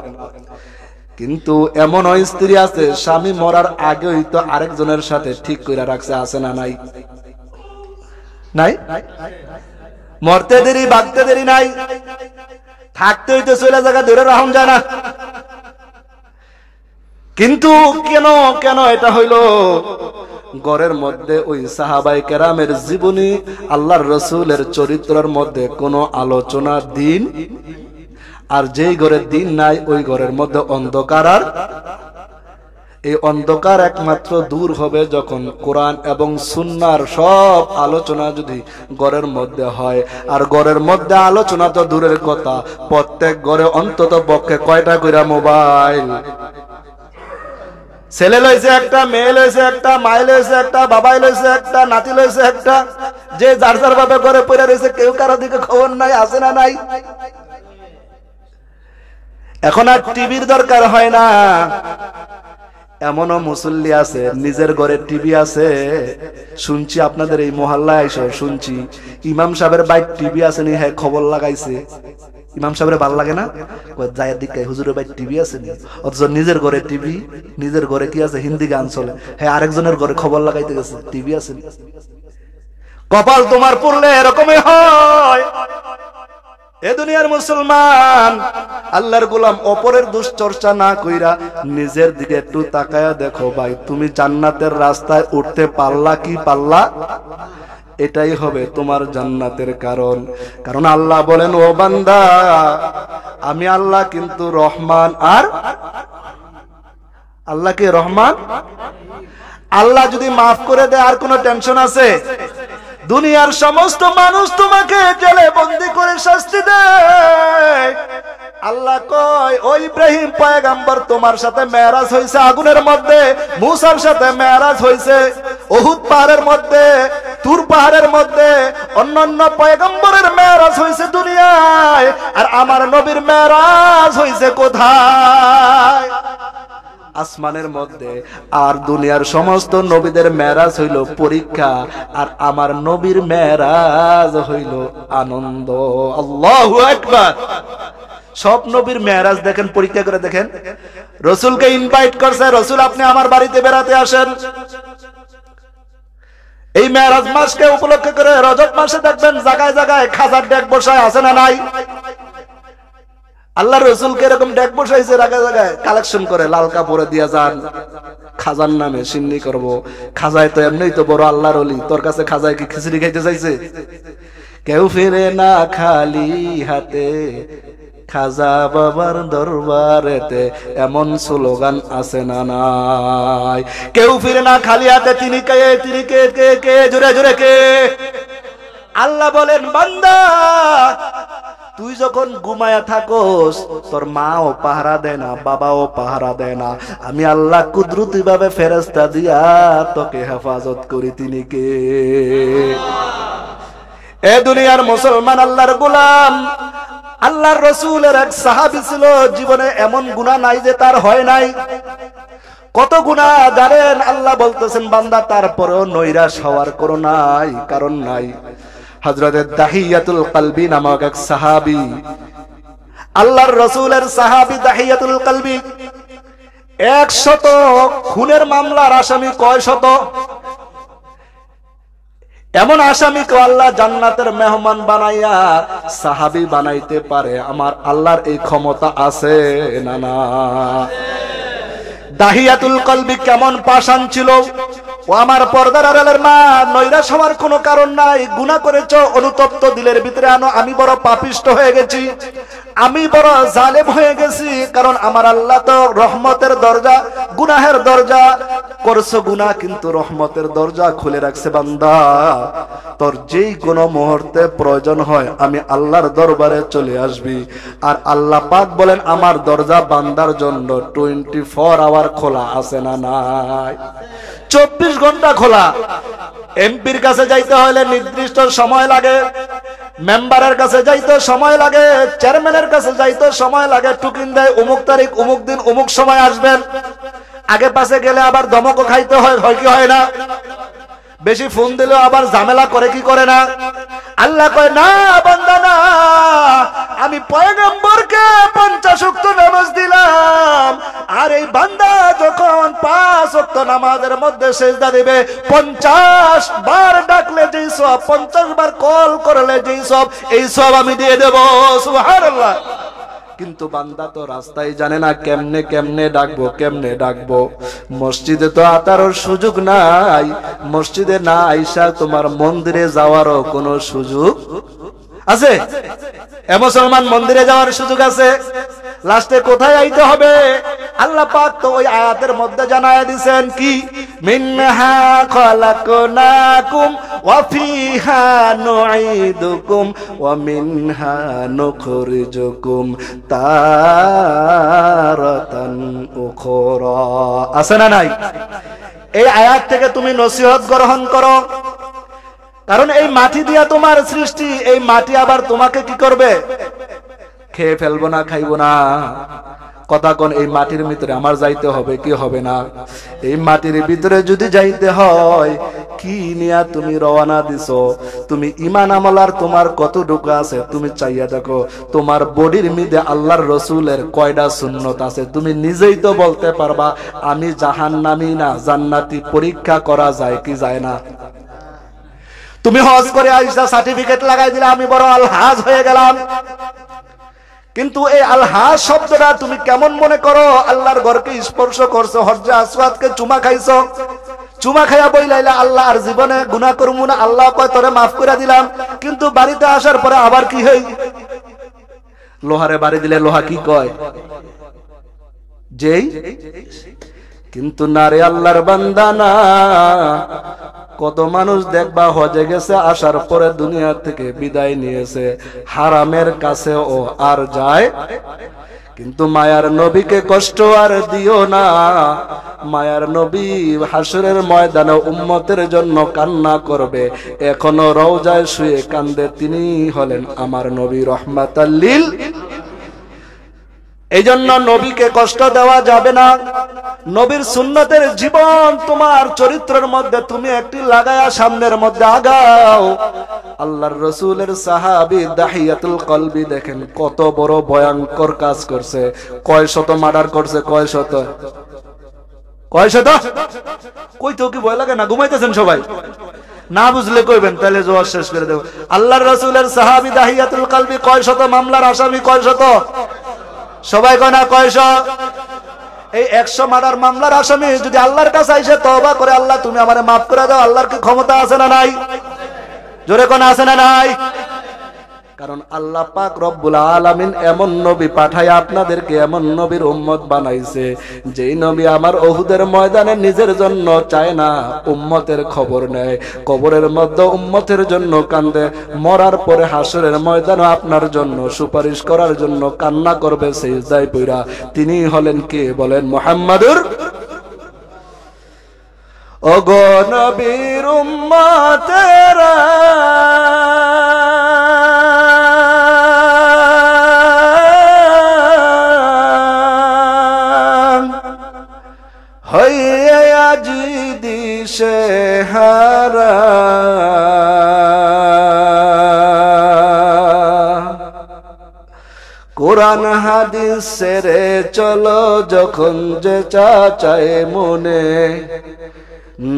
কিন্তু এমন স্ত্রী আছে স্বামী মরার আগেই তো আরেকজনের সাথে ঠিক করে রাখছে, আছে না নাই? নাই, মরতে দেরি বাঁচতে দেরি নাই, থাকতে হইতে চলে জায়গা ধরে রাখুন যায় না। কিন্তু কেন কেন এটা হইল? ঘরের মধ্যে ওই সাহাবায়ে কেরামের জীবনী, আল্লাহর রাসূলের চরিত্রের মধ্যে কোনো আলোচনা দিন, আর যেই ঘরে দিন নাই ওই ঘরের মধ্যে অন্ধকার। আর এই অন্ধকার একমাত্র দূর হবে যখন কোরআন এবং সুন্নাহর সব আলোচনা যদি ঘরের মধ্যে হয়। আর ঘরের মধ্যে আলোচনা তো দূরের কথা, প্রত্যেক ঘরে অন্তত পক্ষে কয়টা করে মোবাইল? ছেলে লইছে একটা, মেয়ে লইছে একটা, মাই লইছে একটা, বাবাই লইছে একটা, নাতি লইছে একটা, যে যার যার ভাবে ঘরে পড়ে রয়েছে, কেউ কারো দিকে খবর নাই, আছে না নাই? এখন আর টিভির দরকার হয় না। এমনও মুসল্লি আছে নিজের ঘরে টিভি আছে, শুনছি আপনাদের এই মহল্লায় এসে শুনছি ইমাম সাহেবের বাইক টিভি আছে নি, হ্যাঁ খবর লাগাইছে। ইমাম সাহেবের ভালো লাগে না, জায়ের দিকে হুজুরের বাইক টিভি আছে নি, অথচ নিজের ঘরে টিভি, নিজের ঘরে কি আছে হিন্দি গান চলে, হ্যাঁ আরেকজনের ঘরে খবর লাগাইতে গেছে টিভি আছে নি। কপাল তোমার পড়লে এরকমই হয়। এ দুনিয়ার মুসলমান, আল্লাহর গোলাম, অপরের দুশ্চর্চা না কইরা নিজের দিকে একটু তাকায়া দেখো ভাই, তুমি জান্নাতের রাস্তায় উঠতে পারলা কি পারলা? এটাই হবে তোমার জান্নাতের কারণ। কারণ আল্লাহ বলেন, ও বান্দা, আমি আল্লাহ কিন্তু রহমান। আর আল্লাহ কে রহমান। আল্লাহ যদি মাফ করে দেয় আর কোনো টেনশন আছে? দুনিয়ার সমস্ত মানুষ তোমাকে জেলে বন্দি করে শাস্তি দেয়, আল্লাহ কয় ও ইব্রাহিম পয়গম্বর, তোমার সাথে মেরাজ হয়েছে আগুনের মধ্যে, মুসার সাথে মেরাজ হয়েছে উহুদ পাহাড়ের মধ্যে, তুর পাহাড়ের মধ্যে, অন্যান্য পয়গম্বরের মেরাজ হয়েছে দুনিয়ায়, আর আমার নবীর মেরাজ হয়েছে কোথায়? আসমানের মধ্যে। আর দুনিয়ার সমস্ত নবীদের মেরাজ হইল পরীক্ষা, আর আমার নবীর মেরাজ হইল আনন্দ। আল্লাহু আকবার। সব নবীর মেরাজ দেখেন, পরীক্ষা করে দেখেন। রসুলকে ইনভাইট করছে, রসুল আপনি আমার বাড়িতে বেড়াতে আসেন। এই মেরাজ মাসকে উপলক্ষ করে রজব মাসে দেখবেন জায়গায় জায়গায় খাজার ডেক বসায়, আছে না নাই? আল্লাহ রসুলকে এরকম ডেক বসাইছে, জায়গায় জায়গায় কালেকশন করে লাল কাপড়ে দিয়া যান, খাজার নামে সিন্নি করব। খাজায় তো এমনি তো বড় আল্লাহর ওলি, তোর কাছে খাজায় কি খিচুড়ি খাইতে চাইছে? কেউ ফিরে না খালি হাতে খাজা বাবার দরবারেতে, এমন স্লোগান আছে না নাই? কেউ ফিরে না খালি হাতে, তিনি কে, তিনি কে, কে কে, জোরে জোরে কে? আল্লাহ বলেন, বান্দা তুই যখন ঘুমায়া থাকোস, তোর মাও পাহারা দেয় না, বাবাও পাহারা দেয় না, আমি আল্লাহ কুদরতি ভাবে ফেরেশতা দিয়া তোকে হেফাজত করি। তিনি কে? এ দুনিয়ার মুসলমান, আল্লাহর গোলাম, আল্লাহর রসুলের এক সাহাবী ছিল, জীবনে এমন গুনাহ নাই যে তার হয় নাই। কত গুনাহ জানেন? আল্লাহ বলতেছেন, বান্দা তারপরেও নৈরাশ হওয়ার কোনো নাই, কারণ নাই। হযরত দাহিয়াতুল কলবি নামক এক সাহাবী, আল্লাহর রাসূলের সাহাবী দাহিয়াতুল কলবি, 100 খুনের মামলার আসামি। কয় শত? এমন আসামিকে আল্লাহ জান্নাতের মেহমান বানাইয়া সাহাবী বানাইতে পারে। আমার আল্লাহর এই ক্ষমতা আছে না? না। দাহিয়াতুল কলবি কেমন পাষাণ ছিল! ও আমার পর্দার আড়ালের মা, নৈরাশ হওয়ার কোনো কারণ নাই। গুনাহ করেছো, অনুতপ্ত দিলের ভিতরে আনো, আমি বড় পাপিষ্ট হয়ে গেছি, আমি বড় জালেম হয়ে গেছি। কারণ আমার আল্লাহ তো রহমতের দরজা, গুনাহের দরজা করছো গুনাহ, কিন্তু রহমতের দরজা খুলে রাখছে। বান্দা, তোর যেই কোনো মুহূর্তে প্রয়োজন হয় আমি আল্লাহর দরবারে চলে আসবি। আর আল্লাহ পাক বলেন, আমার দরজা বান্দার জন্য 24 আওয়ার খোলা আছে না নাই? 24 ঘন্টা খোলা। এমপির কাছে যাইতে হলে নির্দিষ্ট সময় লাগে, মেম্বারের কাছে যাইতে সময় লাগে, চেয়ারম্যানের কাছে যাইতে সময় লাগে। টুকিন দেয়, অমুক তারিখ অমুক দিন অমুক সময় আসবেন। আগে পাশে গেলে আবার ধমকও খাইতে হয়, হয় কি হয় না? বেশি ফোন দিলেও আবার ঝামেলা করে কি করে না? আল্লাহ কয়, না বান্দা না, আমি পয়গম্বরকে 50 ওয়াক্ত নামাজ দিলাম, আর এই বান্দা যখন 5 ওয়াক্ত নামাজের মধ্যে সিজদা দিবে, 50 বার ডাকলে যেই সওয়াব, 50 বার কল করলে যেই সওয়াব, এই সওয়াব আমি দিয়ে দেব। সুবহানাল্লাহ। কিন্তু বান্দা তো রাস্তায় জানে না কেমনে কেমনে ডাকবো, কেমনে ডাকবো। মসজিদে তো আতারও সুযোগ নাই, মসজিদে না আইসা তোমার মন্দিরে যাওয়ারও কোনো সুযোগ আছে? এ মুসলমান, মন্দিরে যাওয়ার সুযোগ আছে? লাস্টে কোথায় আইতে হবে? আল্লাহ পাক তো ওই আয়াতের মধ্যে জানায়া দিবেন কি, মিনহা খালাকনাকুম ওয়া ফিহা নুঈদুকুম ওয়া মিনহা নুখরিজুকুম তারাতান উখরা। আছে না নাই? এই আয়াত থেকে তুমি নসিহত গ্রহণ করো, কারণ এই মাটি দিয়া তোমার সৃষ্টি, এই মাটি আবার তোমাকে কি করবে? খেয়ে ফেলবো না, খাইবো না। কথা কোন, এই মাটির ভিতরে আমার যাইতে হবে কি হবে না? এই মাটির ভিতরে যদি যাইতে হয়, কি নিয়া তুমি রওনা দিছো? তুমি ঈমান আমল আর তোমার কতটুকু আছে তুমি চাইয়া দেখো। তোমার বডির মধ্যে আল্লাহর রাসূলের কয়টা সুন্নত আছে তুমি নিজেই তো বলতে পারবা। আমি জাহান্নামী না জান্নাতি পরীক্ষা করা যায় কি যায় না? তুমি হজ করে আইসা সার্টিফিকেট লাগাই দিলে আমি বড় আলহাজ হয়ে গেলাম, কিন্তু এই আলহাজ শব্দটা তুমি কেমন মনে করো? আল্লাহর ঘরকে স্পর্শ করছো, হজ্জে আসওয়াদকে চুমা খাইছো, চুমা খাইয়া বইলাইলা আল্লাহ আর জীবনে গুনাহ করবো না, আল্লাহ কয় তোরে মাফ করে দিলাম। কিন্তু বাড়িতে আসার পরে আবার কি হই? লোহারে বাড়ি দিলে লোহা কি কয়? যেই। কিন্তু না রে আল্লাহর বান্দা না। কত মানুষ দেখবা হজে গেছে, আসার পরে দুনিয়া থেকে বিদায় নিয়েছে, হারামের কাছে ও আর যায়। কিন্তু মায়ার নবীকে কষ্ট আর দিও না। মায়ার নবী হাসরের ময়দানে উম্মতের জন্য কান্না করবে, এখনো রওজায় শুয়ে কান্দে। তিনি হলেন আমার নবী রহমাতাল লিল। এই জন্য নবীকে কষ্ট দেওয়া যাবে না। নবীর সুন্নতের জীবন তোমার চরিত্রের মধ্যে তুমি একটি লাগায়া সামনের মধ্যে আগাও। আল্লাহর রাসূলের সাহাবী দাহিয়াতুল কলবি দেখেন কত বড় ভয়ঙ্কর কাজ করছে। কয় শত মার্ডার করছে, কয় শত কইতেও কি ভয় লাগে না? ঘুমাইতেছেন সবাই? না বুঝলে কইবেন, তাহলে জবাব শেষ করে দেব। আল্লাহর রাসূলের সাহাবী দাহিয়াতুল কলবি কয় শত মামলার আসামি? কয় শত? সবাই কয় না কয়শ? এই 100 মার্ডার মামলার আসামি যদি আল্লাহর কাছে আইসে তওবা করে, আল্লাহ তুমি আমারে মাফ করে দাও, আল্লাহর কি ক্ষমতা আছে না নাই? জোরে কোন আছে না নাই? কারণ আল্লাহ পাক রব্বুল আলামিন এমন নবী পাঠায় আপনাদেরকে এমন নবীর উম্মত বানাইছে, যেই নবী আমার উহুদের ময়দানে নিজের জন্য চায় না, উম্মতের খবর নেয়, কবরের মধ্যে উম্মতের জন্য কান্দে, মরার পরে হাসরের ময়দানে আপনার জন্য সুপারিশ করার জন্য কান্না করবে সিজদায় পইরা। তিনি হলেন কে বলেন? মুহাম্মাদুর। ওগো নবীর উম্মতেরা, হইয়ে আজি দিশে হারা, কোরআন হাদিস ছেড়ে চলো যখন যে চাচায় মনে,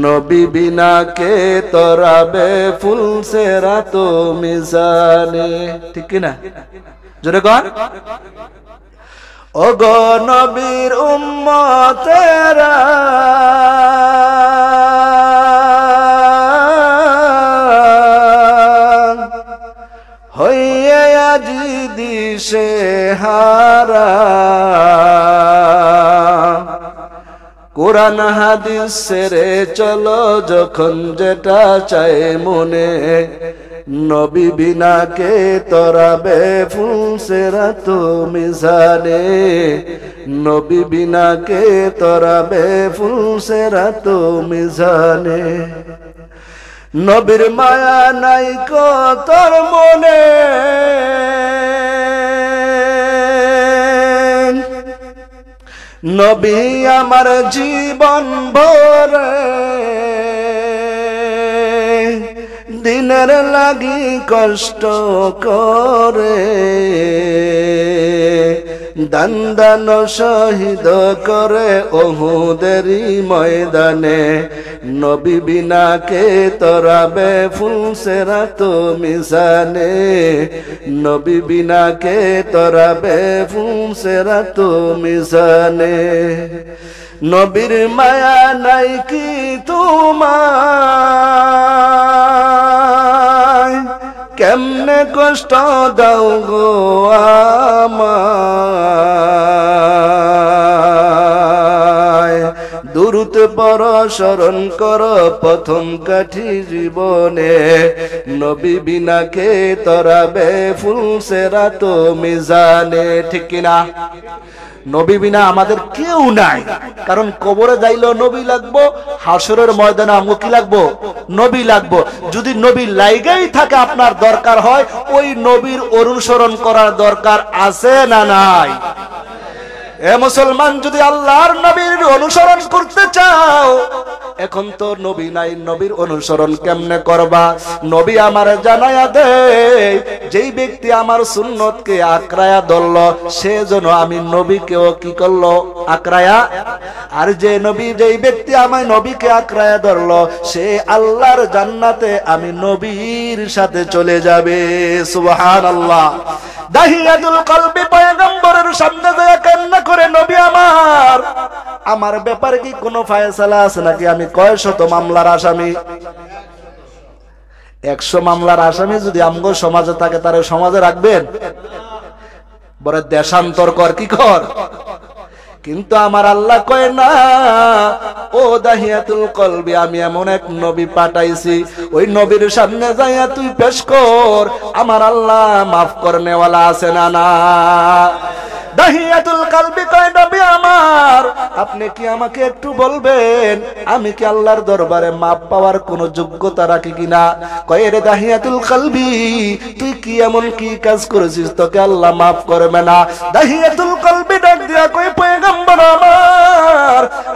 নবী বিনা কে তরাবে ফুল সেরা তো মিজানে। ঠিক কি না? জোরে কর। ওগো নবীর উম্মতেরা, হইয়ে আজি দিশে হারা, কোরআন হাদিস ছেড়ে চলো যখন যেটা চায় মনে, নবী বিনা কে তরাবে ফুল সেরা তো মিজানে, নবী বিনা কে তরাবে ফুল সেরা তো মিজানে। নবীর মায়া নাই কো তোর মনে, নবী আমার জীবন ভরে, দিনের লাগি কষ্ট করে, দান দান শহীদ করে উহুদেরই ময়দানে, নবী বিনা কে তরাবে ফুল সেরা তো মিজানে, নবী বিনা কে তরাবে ফুল সেরা তো মিজানে। নবীর মায়া নাই কি তোমার, কেমনে কষ্ট দাও গো আমায়, দুরুদ পড় স্মরণ কর প্রথম কাঠি জীবনে, নবী বিনা কে তরাবে ফুল সেরা তো মিজানে। ঠিক কিনা? নবী বিনা আমাদের কেউ নাই। কারণ কবরে যাইলেও নবী লাগবো, হাসরের ময়দানে আমগো কি লাগবো? নবী লাগবো। যদি নবী লাইগাই থাকে আপনার দরকার হয়, ওই নবীর অনুসরণ করার দরকার আছে না নাই? এ মুসলমান, যদি আল্লাহর নবীর অনুসরণ করতে চাও, এখন তো নবী নাই, নবীর অনুসরণ কেমনে করবা? নবী আমার জানায়া দে, যেই ব্যক্তি আমার সুন্নতকে আঁকড়ায়া ধরল, সে যেন আমি নবীকেও কি করলো? আঁকড়ায়া। আর যেই ব্যক্তি আমার নবীকে আঁকড়ায়া ধরল, সে আল্লাহর জান্নাতে আমি নবীর সাথে চলে যাবে। সুবহানাল্লাহ। দাহিয়াতুল কলবি পয়গম্বরের সামনে যায় কান্না করে, নবী আমার ব্যাপারে কি কোনো ফায়সালা আছে নাকি? আমি কয় শত মামলার আসামি? 100 মামলার আসামি যদি আমগো সমাজে থাকে, তারে সমাজে রাখবেন? বলে দেশান্তর কর, কি কর। কিন্তু আমার আল্লাহ কয় না, ও দাহিয়াতুল কলবি, আমি এমন এক নবী পাঠাইছি, ওই নবীর সামনে যাইয়া তুই পেশ কর, আমার আল্লাহ মাফ করনেওয়ালা আছে না না? দাহিয়াতুল কলবি কয়, নবী আমার, আপনি কি আমাকে একটু বলবেন আমি কি আল্লাহর দরবারে মাপ পাওয়ার কোন যোগ্যতা রাখি কিনা? কয়, রে দাহিয়াতুল কলবি, তুই কি এমন কি কাজ করেছিস তোকে আল্লাহ মাফ করবে না? দাহিয়াতুল কলবি ডাক দিয়া কয়, পয়গম্বর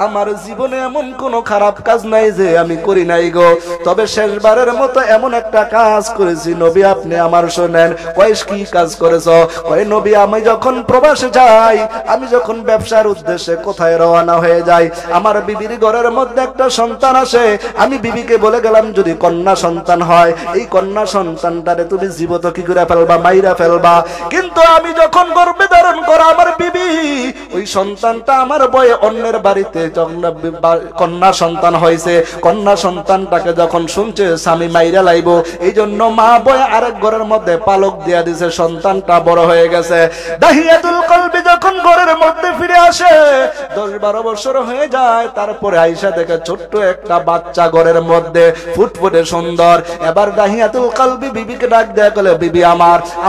আমার জীবনে এমন কোন খারাপ কাজ নাই যে আমি করি নাই গো, তবে শেষবারের মতো এমন একটা কাজ করেছি, নবী আপনি আমার শোনেন। কয়, কি কাজ করেছ? কয়, নবী আমি যখন প্রবাসে যাই, আমি যখন ব্যবসার উদ্দেশ্যে কোথায় রওনা হয়ে যাই, আমার বিবির ঘরের মধ্যে একটা সন্তান আসে, আমি বিবিকে বলে গেলাম যদি কন্যা সন্তান হয়, এই কন্যা সন্তানটারে তুমি জীবিত কি করে ফেলবা? মাইরা ফেলবা। কিন্তু আমি যখন গর্ভে ধারণ করা আমার বিবি, ওই সন্তানটা আমার বয়ে অন্যের বাড়িতে যখন কন্যা সন্তান হয়েছে, কন্যা সন্তানটাকে যখন শুনছে স্বামী মাইরা লাইব, এই জন্য মা বয়ে আরেক ঘরের মধ্যে পালক দিয়া দিছে, সন্তানটা বড় হয়ে গেছে। দাহিয়াতুল কলবি যখন ঘরের মধ্যে ফিরে আসে, 10-12 বছর হয়ে যায়, তারপরে আয়েশা দেখে ছোট্ট একটা বাচ্চা ঘরের মধ্যে, ফুটফুটে সুন্দর। এবার দাহিয়াতুল কলবি বিবিকে ডাক দেয়া গেল, বিবি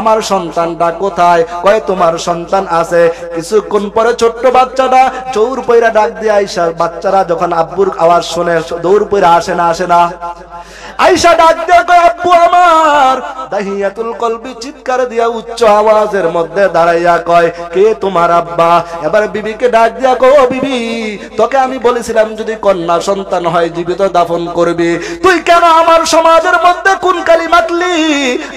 আমার সন্তানটা কোথায়? কয়, তোমার সন্তান আছে। কিছুক্ষণ পরে ছোট্ট বাচ্চাটা চৌর পয়রা ডাক দিয়ে আয়েশা, বাচ্চারা যখন আব্বুর আওয়াজ শুনে দৌড় পয়রা আসে না? আয়েশা ডাক দিয়ে কয়, আব্বু আমার। দাহিয়াতুল কলবি চিৎকার দিয়া উচ্চ আওয়াজের মধ্যে দাঁড়াইয়া কয়, কে তোমার আব্বা? এবার বিবিকে ডাক দিয়া কয়, ও বিবি, তোকে আমি বলেছিলাম যদি কন্যা সন্তান হয় জীবিত দাফন করবি, তুই কেন আমার সমাজের মধ্যে কোন কালি মাতলি?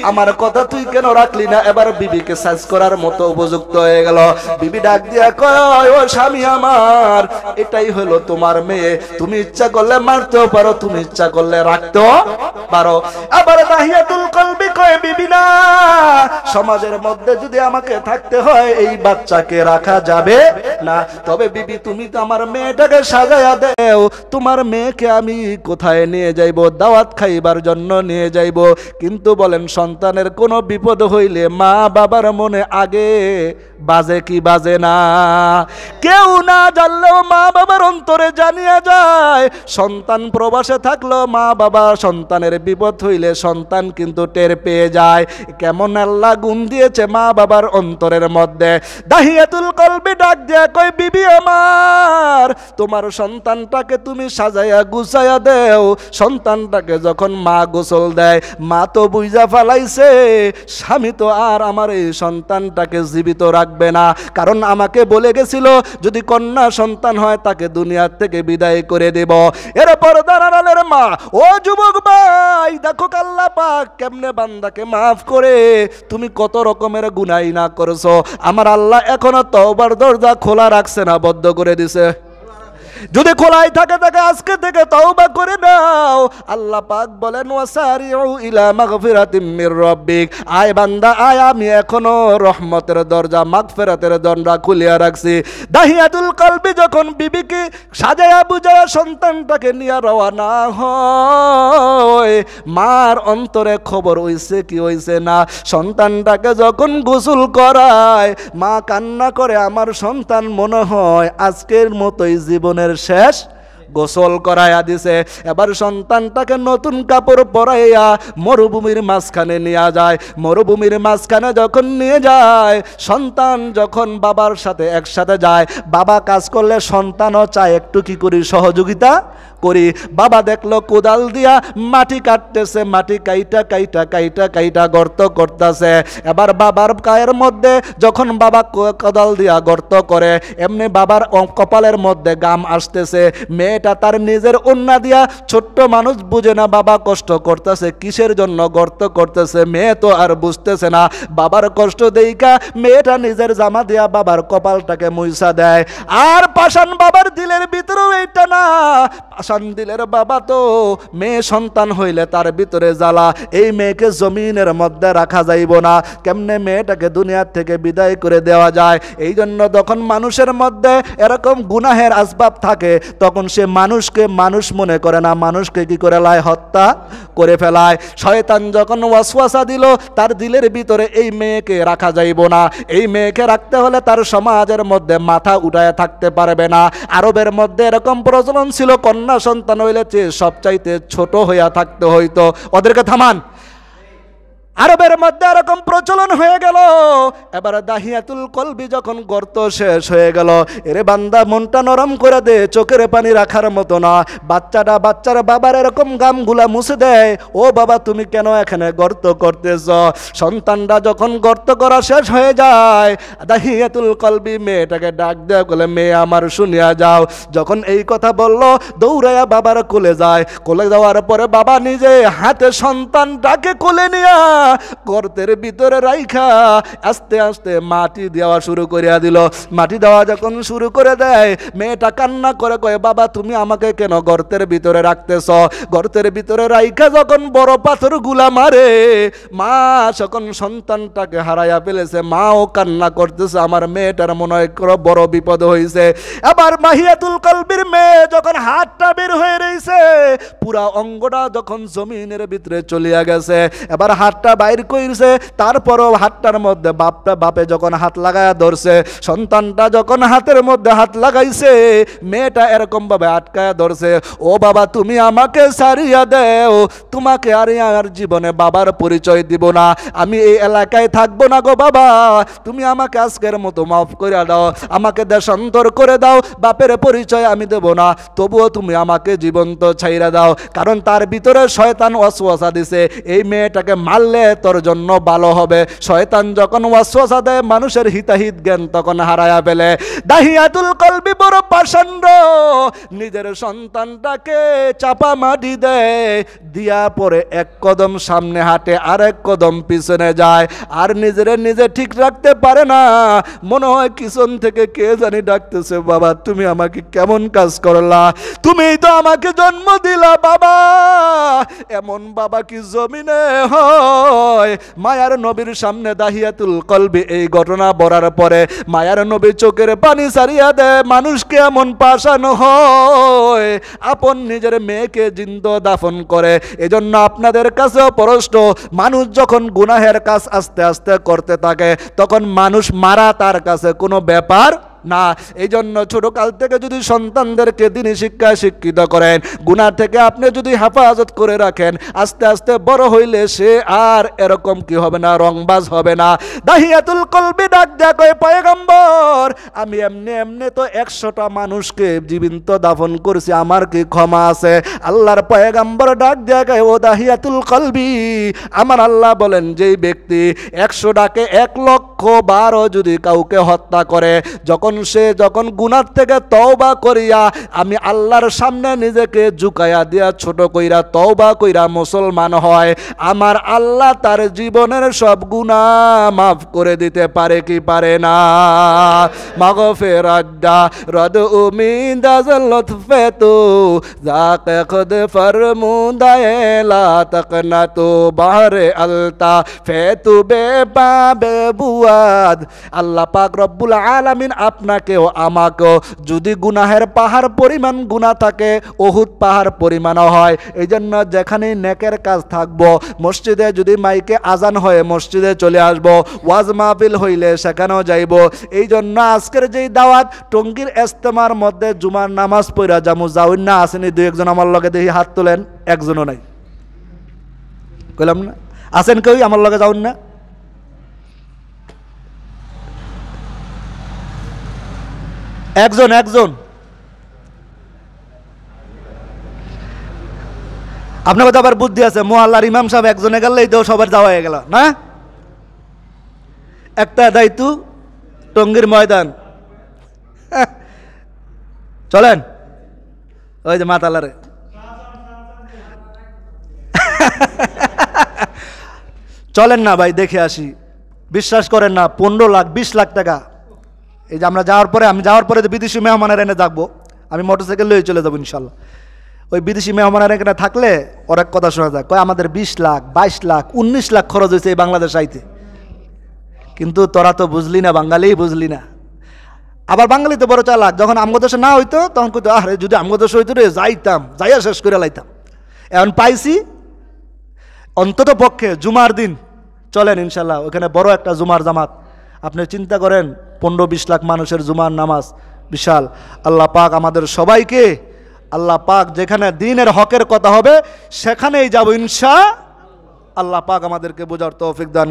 আমার কথা তুই কেন রাখলি না? এবার বিবিকে সাজ করার মতো উপযুক্ত হয়ে গেল। বিবি ডাক দিয়া কয়, ও স্বামী আমার, এটাই হলো তোমার মেয়ে, তুমি ইচ্ছা করলে মারতেও পারো, তুমি ইচ্ছা করলে রাখতেও পারো। আবার দাহিয়াতুল কলবি কয়, বিবি না, সমাজের মধ্যে যদি আমাকে থাকতে হয় এই বাচ্চাকে রাখা যাবে না। তবে বিবি তুমি তো আমার মেয়েটাকে সাজায়া দেও, তোমার মেয়েকে আমি কোথায় নিয়ে যাইব? দাওয়াত খাইবার জন্য নিয়ে যাইব। কিন্তু বলেন, সন্তানের কোনো বিপদ হইলে মা বাবার মনে আগে বাজে কি বাজে না? কেউ না জানলেও মা বাবার অন্তরে জানিয়ে যায়। সন্তান প্রবাসে থাকলেও মা বাবা সন্তানের বিপদ হইলে সন্তান কিন্তু টের পেয়ে যায়। কেমন আল্লাহ গুণ দিয়েছে মা বাবার অন্তরের মধ্যে। দাহিয়াতুল কলবি ডাক দিয়া কয়, বিবি আমার, তোমার সন্তানটাকে তুমি সাজাইয়া গুছাইয়া দেও। সন্তানটাকে যখন মা গোসল দেয়, মা তো বুঝা ফেলাইছে স্বামী তো আর আমার এই সন্তানটাকে জীবিত রাখবে না, কারণ আমাকে বলে গেছিল যদি কন্যা সন্তান হয় তাকে দুনিয়ার থেকে বিদায় করে দেব। এরপর দাঁড়ালের মা, ও যুবক ভাই, দেখো আল্লাহ পাক কেমনে বান্দাকে মাফ করে। তুমি কত রকমের গুনাহ না করেছো, আমার আল্লাহ এখনো তওবার দরজা খোলা রাখছে না, বদ্ধ করে দিছে। যদি খোলাই থাকে আজকে থেকে তওবা করে নাও। আল্লাহ পাক বলেন, ওয়াসারিউ ইলা মাগফিরাতিম মির রাব্বিক, আয় বান্দা আয়, আমি এখনো রহমতের দরজা মাগফিরাতের দরজা খুলিয়া রাখছি। দাহিয়াতুল কলবি যখন বিবিকে সাজায়া বুঝায়া সন্তানটাকে নিয়ে রওনা হয়, মার অন্তরে খবর হইছে কি হইছে না। সন্তানটাকে যখন গোসল করায়, মা কান্না করে, আমার সন্তান মনে হয় আজকের মতোই জীবনের শেষ গোসল করাইয়া দিছে। এবার সন্তানটাকে নতুন কাপড় পরাইয়া মরুভূমির মাঝখানে নিয়ে যায়। মরুভূমির মাঝখানে যখন নিয়ে যায়, সন্তান যখন বাবার সাথে একসাথে যায়, বাবা কাজ করলে সন্তানও চায় একটু কি করি সহযোগিতা করি। বাবা দেখলো কোদাল দিয়া মাটি কাটতেছে, মাটি কাইটা কাইটা কাইটা কাইটা গর্ত করতেছে। এবার বাবার গায়ের মধ্যে যখন বাবা কোদাল দিয়া গর্ত করে, এমনি বাবার কপালের মধ্যে গাম আসতেছে। মেয়েটা তার নিজের ওন্না দিয়া, ছোট্ট মানুষ বুঝে না বাবা কষ্ট করতেছে, কিসের জন্য গর্ত করতেছে, মেয়ে তো আর বুঝতেছে না। বাবার কষ্ট দেইকা মেয়েটা নিজের জামা দিয়া বাবার কপালটাকে মুইসা দেয়। আর পাষাণ বাবার দিলের ভিতরেও এইটা না, পাষাণ দিলের বাবা তো মেয়ে সন্তান হইলে তার ভিতরে জ্বালা, এই মেয়েকে জমিনের মধ্যে রাখা যাইব না, কেমনে মেয়েটাকে দুনিয়ার থেকে বিদায় করে দেওয়া যায়। এই জন্য যখন মানুষের মধ্যে এরকম গুনাহের আসবাব থাকে, তখন সে মানুষকে মানুষ মনে করে না, মানুষকে কি করে লাই হত্যা করে ফেলায়। শয়তান যখন ওয়াসওয়াসা দিল তার দিলের ভিতরে এই মেয়েকে রাখা যাইব না, এই মেয়েকে রাখতে হলে তার সমাজের মধ্যে মাথা উঠায় থাকতে পারবে না। আরবের মধ্যে এরকম প্রচলন ছিল, কন্যা সন্তান হইলে সবচাইতে ছোট হইয়া থাকতে হইতো। ওদেরকে থামান। আরবের মধ্যে এরকম প্রচলন হয়ে গেল। এবার দাহিয়াতুল কলবি যখন গর্ত শেষ হয়ে গেল, এরে বান্দা মনটা নরম করে দে, চোখের পানি রাখার মতো না। বাচ্চার বাবার এরকম গামগুলা মুছে দেয়, ও বাবা তুমি কেন এখানে গর্ত করতেছ? সন্তানটা যখন গর্ত করা শেষ হয়ে যায়, দাহিয়াতুল কলবি মেয়েটাকে ডাক দেয়া বলে, মেয়ে আমার শুনিয়া যাও। যখন এই কথা বলল, দৌড়াইয়া বাবার কোলে যায়। কোলে যাওয়ার পরে বাবা নিজে হাতে সন্তানটাকে কোলে নিয়া গর্তের ভিতরে রাইখা আস্তে আস্তে মাটি দেওয়া শুরু করিয়া দিল। মাটি দেওয়া যখন শুরু করে দেয়, মেয়েটা কান্না করে কয়, বাবা তুমি আমাকে কেন গর্তের ভিতরে রাখতেছ? গর্তের ভিতরে রাইখা যখন বড় পাথর গুলা মারে, মা যখন সন্তানটাকে হারাইয়া ফেলেছে, মাও কান্না করতেছে, আমার মেয়েটার মনে হয় বড় বিপদ হয়েছে। এবার মাহিয়াতুল কলবির মেয়ে যখন হাতটা বের হয়ে রয়েছে, পুরা অঙ্গটা যখন জমিনের ভিতরে চলিয়া গেছে, এবার হাতটা বাইর কইরছে। তারপরও হাতটার মধ্যে বাপে যখন হাত লাগায়া ধরছে, সন্তানটা যখন হাতের মধ্যে হাত লাগাইছে, মেয়েটা এরকম ভাবে আটকায়া ধরছে, ও বাবা তুমি আমাকে ছাড়িয়া দেও, তোমাকে আর জীবনে বাবার পরিচয় দিব না, আমি এই এলাকায় থাকবো না গো বাবা, তুমি আমাকে আজকের মতো মাফ করে দাও, আমাকে দেশান্তর করে দাও, বাপের পরিচয় আমি দেব না, তবুও তুমি আমাকে জীবন্ত ছাইরা দাও। কারণ তার ভিতরে শয়তান ওয়াসওয়াসা দিছে, এই মেয়েটাকে মারলে তোর জন্য ভালো হবে। শয়তান যখন ওয়াসওয়াসা দেয়, মানুষের হিতাহিত জ্ঞান তখন হারায়া ফেলে। দাহিয়াতুল কলবি বড় পাষণ্ড, নিজের সন্তানটাকে চাপা মাটি দেয়, দিয়া পরে এক কদম সামনে হাঁটে, আর এক কদম পিছনে যায়, আর নিজে ঠিক রাখতে পারে না। মনে হয় পিছন থেকে কে জানি ডাকতেছে, বাবা তুমি আমাকে কেমন কাজ করলা, তুমি তো আমাকে জন্ম দিলা বাবা, এমন বাবা কি জমিনে হয়? মায়ার নবীর সামনে দাহিয়াতুল কলবি এই ঘটনা বলার পরে মায়ার নবী চোখের পানি ছাড়িয়া দেয়। মানুষকে এমন পাষাণ হয়, আপন নিজের মেয়েকে জিন্দা দাফন করে। এজন্য আপনাদের কাছেও প্রশ্ন, মানুষ যখন গুনাহের কাজ আস্তে আস্তে করতে থাকে, তখন মানুষ মারা তার কাছে কোনো ব্যাপার না। এই জন্য ছোটকাল থেকে যদি সন্তানদেরকে দ্বীনি শিক্ষায় শিক্ষিত করেন, গুনাহ থেকে আপনি যদি হেফাজত করে রাখেন, আস্তে আস্তে বড় হইলে সে আর এরকম কি হবে না, রংবাজ হবে না। দাহিয়াতুল কলবি ডাক দেয়া কয়, পয়গম্বর আমি এমনি তো 100টা মানুষকে জীবিত দাফন করছি, আমার কি ক্ষমা আছে? আল্লাহর পয়গম্বর ডাক দেয়া কয়, ও দাহিয়াতুল কলবি, আমার আল্লাহ বলেন যেই ব্যক্তি 100টাকে 1,00,000 যদি কাউকে হত্যা করে, যখন গুনাহ থেকে তওবা করিয়া আমি আল্লাহর সামনে নিজেকে ঝুঁকাইয়া দিয়া ছোট কইরা তওবা কইরা মুসলমান হয়, আমার আল্লাহ তার জীবনের সব গুনাহ মাফ করে দিতে পারে কি পারে না? মাগফিরাত রদ উমিদ লুতফতু যাকে খুদ ফরমুদায়ে লা তাকনাতু বাহরে আলতা ফেতু বেবাবে বুয়াদ। আল্লাহ পাক রব্বুল আলামিন আপনি আপনাকেও আমাকেও। যদি গুনাহের পাহাড় পরিমাণ গুনাহ থাকে উহুদ পাহাড় পরিমাণও হয়। এই জন্য যেখানে নেকের কাজ থাকবো, মসজিদে যদি মাইকে আজান হয়ে মসজিদে চলে আসবো, ওয়াজ মাহফিল হইলে সেখানেও যাইব। এই জন্য আজকের যেই দাওয়াত, টঙ্গীর ইজতেমার মধ্যে জুমার নামাজ পড়া যামু, যাউন না? আসেনি দুই একজন আমার লগে, দেখি হাত তোলেন। একজনও নাই। কইলাম না আছেন কেউ আমার লগে যাউন না? একজন একজন। আপনার কথা আবার বুদ্ধি আছে, মোহাল্লার ইমাম সাহেব একজনে গেলেই তো সবার যাওয়া হয়ে গেল না? একটা দায়িত্ব টঙ্গীর ময়দান। চলেন ওই যে মাতালারে। চলেন না ভাই, দেখে আসি। বিশ্বাস করেন না, 15 লাখ 20 লাখ টাকা। এই যে আমরা যাওয়ার পরে, আমি যাওয়ার পরে বিদেশি মেহমানের এনে থাকবো, আমি মোটরসাইকেল লয়ে চলে যাবো ইনশাল্লাহ। ওই বিদেশি মেহমানের এখানে থাকলে অনেক কথা শোনা যায়, কয় আমাদের 20 লাখ 22 লাখ 19 লাখ খরচ হয়েছে এই বাংলাদেশ আইতে। কিন্তু তোরা তো বুঝলি না, বাঙালি বুঝলি না। আবার বাঙালি তো বড় চালাক, যখন আমগো দেশে না হইতো তখন কইতো আরে যদি আমগো দেশে হইতো রে যাইতাম, যাইয়া শেষ করে লাইতাম। এখন পাইছি, অন্তত পক্ষে জুমার দিন চলেন ইনশাল্লাহ, ওখানে বড় একটা জুমার জামাত। আপনি চিন্তা করেন 15-20 লাখ মানুষের জুমার নামাজ, বিশাল। আল্লাহ পাক আমাদের সবাইকে, আল্লাহ পাক যেখানে দ্বীনের হকের কথা হবে সেখানেই যাব ইনশা আল্লাহ পাক আমাদেরকে বোঝার তৌফিক দান।